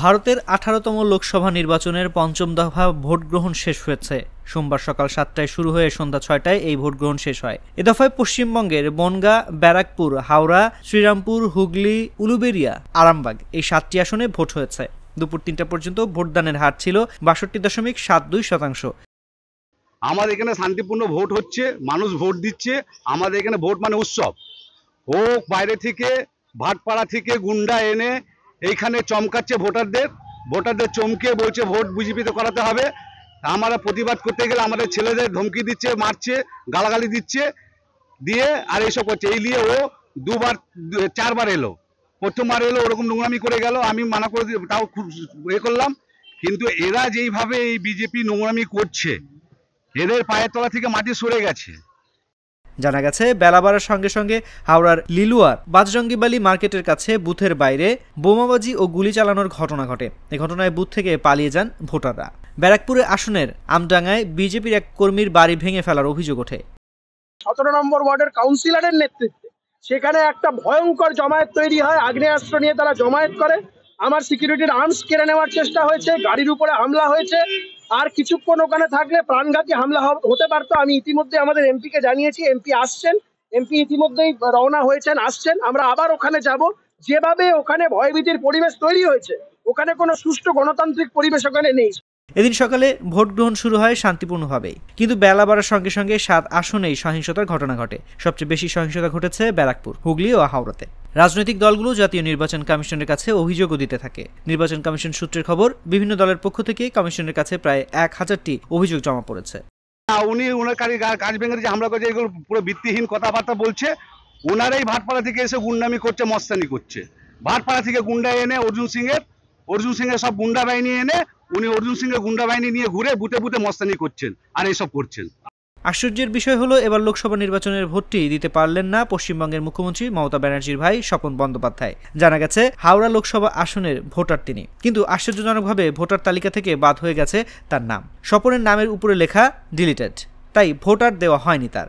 ভারতের 18তম লোকসভা নির্বাচনের পঞ্চম দফা ভোট গ্রহণ শেষ হয়েছে। সোমবার সকাল 7টায় শুরু হয়ে সন্ধ্যা 6টায় এই ভোট গ্রহণ শেষ হয়। এ দফায় পশ্চিমবঙ্গের বনগাঁ, ব্যারাকপুর, হাওড়া, শ্রীরামপুর, হুগলি, উলুবেড়িয়া, আরামবাগ এই 7টি আসনে ভোট হয়েছে। দুপুর 3টা পর্যন্ত ভোটদানের হার ছিল 62.72%। আমাদের এখানে শান্তিপূর্ণ ভোট হচ্ছে, মানুষ ভোট দিচ্ছে। আমাদের এখানে ভোট মানে উৎসব। হোক বাইরে থেকে, ভাটপাড়া থেকে গুন্ডা এনে এইখানে চমকাচ্ছে ভোটারদের চমকে বলছে ভোট বিজেপিতে করাতে হবে। আমরা প্রতিবাদ করতে গেলে আমাদের ছেলেদের ধমকি দিচ্ছে, মারছে, গালাগালি দিচ্ছে, দিয়ে আর এইসব করছে। এই নিয়ে ও 4বার এলো। প্রথমবার এলো ওরকম নোংরামি করে গেল, আমি মানা করে তাও খুব করলাম। কিন্তু এরা যেইভাবে এই বিজেপি নোংরামি করছে, এদের পায়ের তলা থেকে মাটি সরে গেছে। জানা গেছে, বেলা বাড়ার সঙ্গে সঙ্গে হাওড়ার লিলুয়ার বাজরঙ্গিবালি মার্কেটের কাছে বুথের বাইরে বোমাবাজি ও গুলি চালানোর ঘটনা ঘটে। এ ঘটনায় বুথ থেকে পালিয়ে যান ভোটাররা। ব্যারাকপুরে আসনের আমডাঙ্গায় বিজেপির এক কর্মীর বাড়ি ভেঙে ফেলার অভিযোগ ওঠে। 17 নম্বর ওয়ার্ডের কাউন্সিলরের নেতৃত্বে সেখানে একটা ভয়ঙ্কর জমায়েত তৈরি হয়। আগ্নেয়াস্ত্র নিয়ে তারা জমায়েত করে। আমার সিকিউরিটির আর্মস কেড়ে নেওয়ার চেষ্টা হয়েছে, গাড়ির উপরে হামলা হয়েছে। আর কিছুক্ষণ ওখানে থাকলে প্রাণঘাতী হামলা হতে পারতো। আমি ইতিমধ্যে আমাদের এমপিকে জানিয়েছি, এমপি আসছেন, এমপি ইতিমধ্যেই রওনা হয়েছেন, আসছেন। আমরা আবার ওখানে যাব। যেভাবে ওখানে ভয়ভীতির পরিবেশ তৈরি হয়েছে, ওখানে কোনো সুষ্ঠু গণতান্ত্রিক পরিবেশ ওখানে নেই। এদিন সকালে ভোট গ্রহণ শুরু হয় শান্তিপূর্ণভাবেই, কিন্তু বেলা বাড়ার সঙ্গে সঙ্গে 7 আসনেই সহিংসতার ঘটনা ঘটে। সবচেয়ে বেশি সহিংসতা ঘটেছে ব্যারাকপুর, হুগলি ও হাওড়াতে। রাজনৈতিক দলগুলো জাতীয় নির্বাচন কমিশনের কাছে অভিযোগও দিতে থাকে। নির্বাচন কমিশন সূত্রের খবর, বিভিন্ন দলের পক্ষ থেকে কমিশনের কাছে প্রায় 1000টি অভিযোগ জমা পড়েছে। ওনার কাজ ভেঙে যে হামলা করছে, এগুলো পুরো ভিত্তিহীন কথাবার্তা বলছে। ওনারাই ভাটপাড়া থেকে এসে গুন্ডামি করছে, মস্তানি করছে। ভাটপাড়া থেকে গুন্ডা এনে অর্জুন সিংয়ের সব গুন্ডা বাহিনী এনে উনি অর্জুন সিংয়ের গুন্ডা বাহিনী নিয়ে ঘুরে বুথে বুথে মস্তানি করছেন আর এইসব করছেন। আশ্চর্যের বিষয় হলো, এবার লোকসভা নির্বাচনের ভোটটি দিতে পারলেন না পশ্চিমবঙ্গের মুখ্যমন্ত্রী মমতা ব্যানার্জির ভাই স্বপন বন্দ্যোপাধ্যায়। জানা গেছে, হাওড়া লোকসভা আসনের ভোটার তিনি, কিন্তু আশ্চর্যজনকভাবে ভোটার তালিকা থেকে বাদ হয়ে গেছে তার নাম। স্বপনের নামের উপরে লেখা ডিলিটেড, তাই ভোটার দেওয়া হয়নি তার।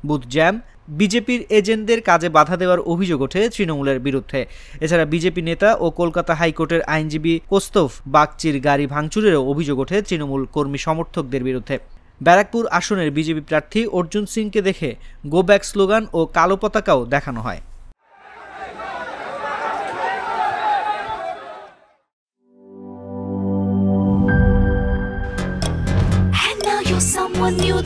বুথ জ্যাম, বিজেপির এজেন্টদের কাজে বাধা দেওয়ার অভিযোগ ওঠে তৃণমূলের বিরুদ্ধে। এছাড়া বিজেপি নেতা ও কলকাতা হাইকোর্টের আইনজীবী কোস্তফ বাগচির গাড়ি ভাঙচুরেরও অভিযোগ ওঠে তৃণমূল কর্মী সমর্থকদের বিরুদ্ধে। ব্যারাকপুর আসনের বিজেপি প্রার্থী অর্জুন সিংকে দেখে গো ব্যাক স্লোগান ও কালো পতাকাও দেখানো হয়। Someone new.